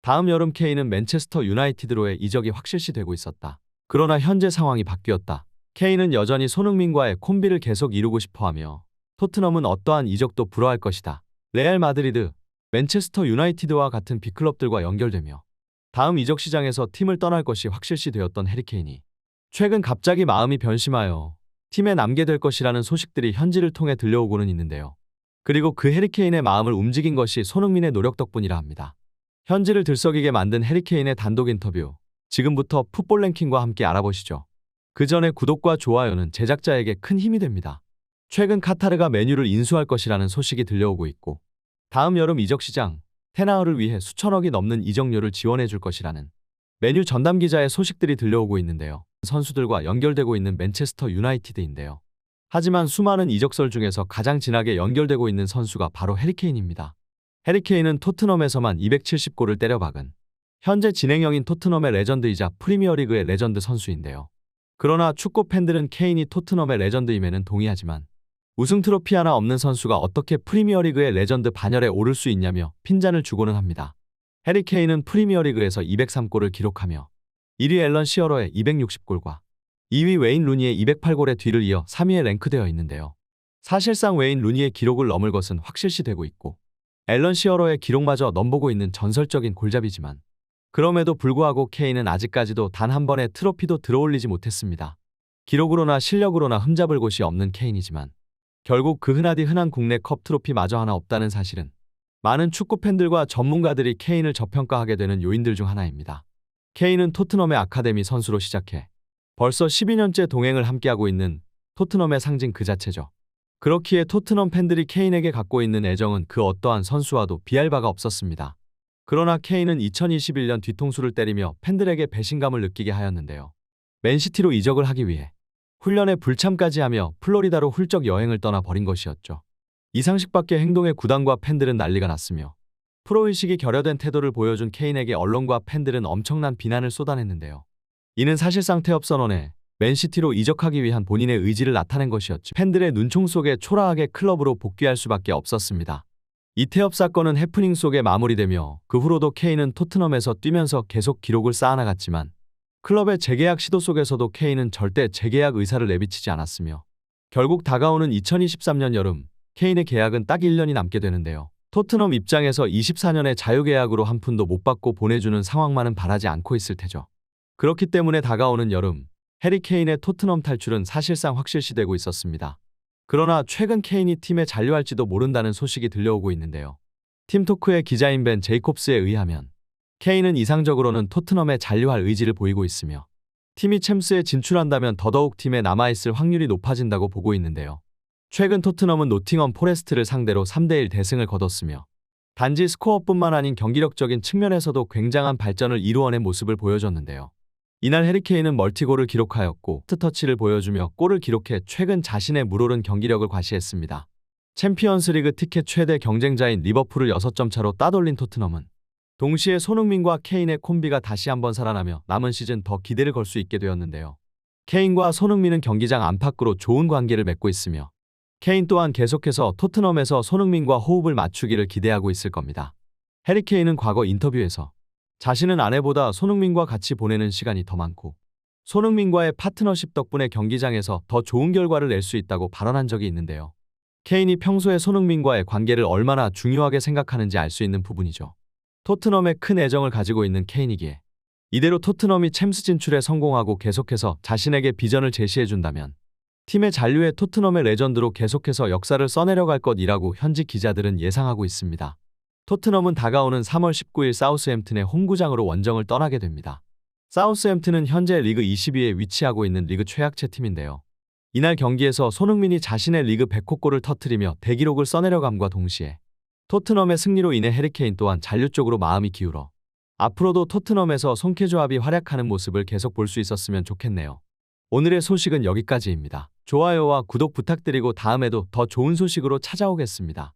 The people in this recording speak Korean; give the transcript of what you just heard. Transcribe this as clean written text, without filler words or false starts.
다음 여름 케인은 맨체스터 유나이티드로의 이적이 확실시되고 있었다. 그러나 현재 상황이 바뀌었다. 케인은 여전히 손흥민과의 콤비를 계속 이루고 싶어하며 토트넘은 어떠한 이적도 불허할 것이다. 레알 마드리드, 맨체스터 유나이티드와 같은 빅클럽들과 연결되며 다음 이적 시장에서 팀을 떠날 것이 확실시되었던 해리 케인이 최근 갑자기 마음이 변심하여 팀에 남게 될 것이라는 소식들이 현지를 통해 들려오고는 있는데요. 그리고 그 해리 케인의 마음을 움직인 것이 손흥민의 노력 덕분이라 합니다. 현지를 들썩이게 만든 해리 케인의 단독 인터뷰, 지금부터 풋볼 랭킹과 함께 알아보시죠. 그 전에 구독과 좋아요는 제작자에게 큰 힘이 됩니다. 최근 카타르가 메뉴를 인수할 것이라는 소식이 들려오고 있고 다음 여름 이적 시장, 테나흐를 위해 수천억이 넘는 이적료를 지원해 줄 것이라는 메뉴 전담 기자의 소식들이 들려오고 있는데요. 선수들과 연결되고 있는 맨체스터 유나이티드인데요. 하지만 수많은 이적설 중에서 가장 진하게 연결되고 있는 선수가 바로 해리 케인입니다. 해리 케인은 토트넘에서만 270골을 때려박은 현재 진행형인 토트넘의 레전드이자 프리미어리그의 레전드 선수인데요. 그러나 축구 팬들은 케인이 토트넘의 레전드임에는 동의하지만 우승 트로피 하나 없는 선수가 어떻게 프리미어리그의 레전드 반열에 오를 수 있냐며 핀잔을 주고는 합니다. 해리 케인은 프리미어리그에서 203골을 기록하며 1위 앨런 시어러의 260골과 2위 웨인 루니의 208골의 뒤를 이어 3위에 랭크되어 있는데요. 사실상 웨인 루니의 기록을 넘을 것은 확실시되고 있고 앨런 시어러의 기록마저 넘보고 있는 전설적인 골잡이지만 그럼에도 불구하고 케인은 아직까지도 단 한 번의 트로피도 들어올리지 못했습니다. 기록으로나 실력으로나 흠잡을 곳이 없는 케인이지만 결국 그 흔하디 흔한 국내 컵 트로피마저 하나 없다는 사실은 많은 축구 팬들과 전문가들이 케인을 저평가하게 되는 요인들 중 하나입니다. 케인은 토트넘의 아카데미 선수로 시작해 벌써 12년째 동행을 함께하고 있는 토트넘의 상징 그 자체죠. 그렇기에 토트넘 팬들이 케인에게 갖고 있는 애정은 그 어떠한 선수와도 비할 바가 없었습니다. 그러나 케인은 2021년 뒤통수를 때리며 팬들에게 배신감을 느끼게 하였는데요. 맨시티로 이적을 하기 위해 훈련에 불참까지 하며 플로리다로 훌쩍 여행을 떠나 버린 것이었죠. 이상식 밖의 행동에 구단과 팬들은 난리가 났으며 프로의식이 결여된 태도를 보여준 케인에게 언론과 팬들은 엄청난 비난을 쏟아냈는데요. 이는 사실상 태업 선언에 맨시티로 이적하기 위한 본인의 의지를 나타낸 것이었죠. 팬들의 눈총 속에 초라하게 클럽으로 복귀할 수밖에 없었습니다. 이 태업 사건은 해프닝 속에 마무리되며 그 후로도 케인은 토트넘에서 뛰면서 계속 기록을 쌓아나갔지만 클럽의 재계약 시도 속에서도 케인은 절대 재계약 의사를 내비치지 않았으며 결국 다가오는 2023년 여름 케인의 계약은 딱 1년이 남게 되는데요. 토트넘 입장에서 24년의 자유계약으로 한 푼도 못 받고 보내주는 상황만은 바라지 않고 있을 테죠. 그렇기 때문에 다가오는 여름 해리 케인의 토트넘 탈출은 사실상 확실시되고 있었습니다. 그러나 최근 케인이 팀에 잔류할지도 모른다는 소식이 들려오고 있는데요. 팀토크의 기자인 벤 제이콥스에 의하면 케인은 이상적으로는 토트넘에 잔류할 의지를 보이고 있으며 팀이 챔스에 진출한다면 더더욱 팀에 남아있을 확률이 높아진다고 보고 있는데요. 최근 토트넘은 노팅엄 포레스트를 상대로 3대1 대승을 거뒀으며 단지 스코어뿐만 아닌 경기력적인 측면에서도 굉장한 발전을 이루어낸 모습을 보여줬는데요. 이날 해리 케인은 멀티골을 기록하였고 터치를 보여주며 골을 기록해 최근 자신의 물오른 경기력을 과시했습니다. 챔피언스리그 티켓 최대 경쟁자인 리버풀을 6점 차로 따돌린 토트넘은 동시에 손흥민과 케인의 콤비가 다시 한번 살아나며 남은 시즌 더 기대를 걸 수 있게 되었는데요. 케인과 손흥민은 경기장 안팎으로 좋은 관계를 맺고 있으며 케인 또한 계속해서 토트넘에서 손흥민과 호흡을 맞추기를 기대하고 있을 겁니다. 해리 케인은 과거 인터뷰에서 자신은 아내보다 손흥민과 같이 보내는 시간이 더 많고 손흥민과의 파트너십 덕분에 경기장에서 더 좋은 결과를 낼 수 있다고 발언한 적이 있는데요. 케인이 평소에 손흥민과의 관계를 얼마나 중요하게 생각하는지 알 수 있는 부분이죠. 토트넘에 큰 애정을 가지고 있는 케인이기에 이대로 토트넘이 챔스 진출에 성공하고 계속해서 자신에게 비전을 제시해준다면 팀의 잔류의 토트넘의 레전드로 계속해서 역사를 써내려갈 것이라고 현지 기자들은 예상하고 있습니다. 토트넘은 다가오는 3월 19일 사우스햄튼의 홈구장으로 원정을 떠나게 됩니다. 사우스햄튼은 현재 리그 22위에 위치하고 있는 리그 최약체 팀인데요. 이날 경기에서 손흥민이 자신의 리그 100호 골을 터뜨리며 대기록을 써내려감과 동시에 토트넘의 승리로 인해 해리 케인 또한 잔류 쪽으로 마음이 기울어 앞으로도 토트넘에서 손쾌조합이 활약하는 모습을 계속 볼 수 있었으면 좋겠네요. 오늘의 소식은 여기까지입니다. 좋아요와 구독 부탁드리고 다음에도 더 좋은 소식으로 찾아오겠습니다.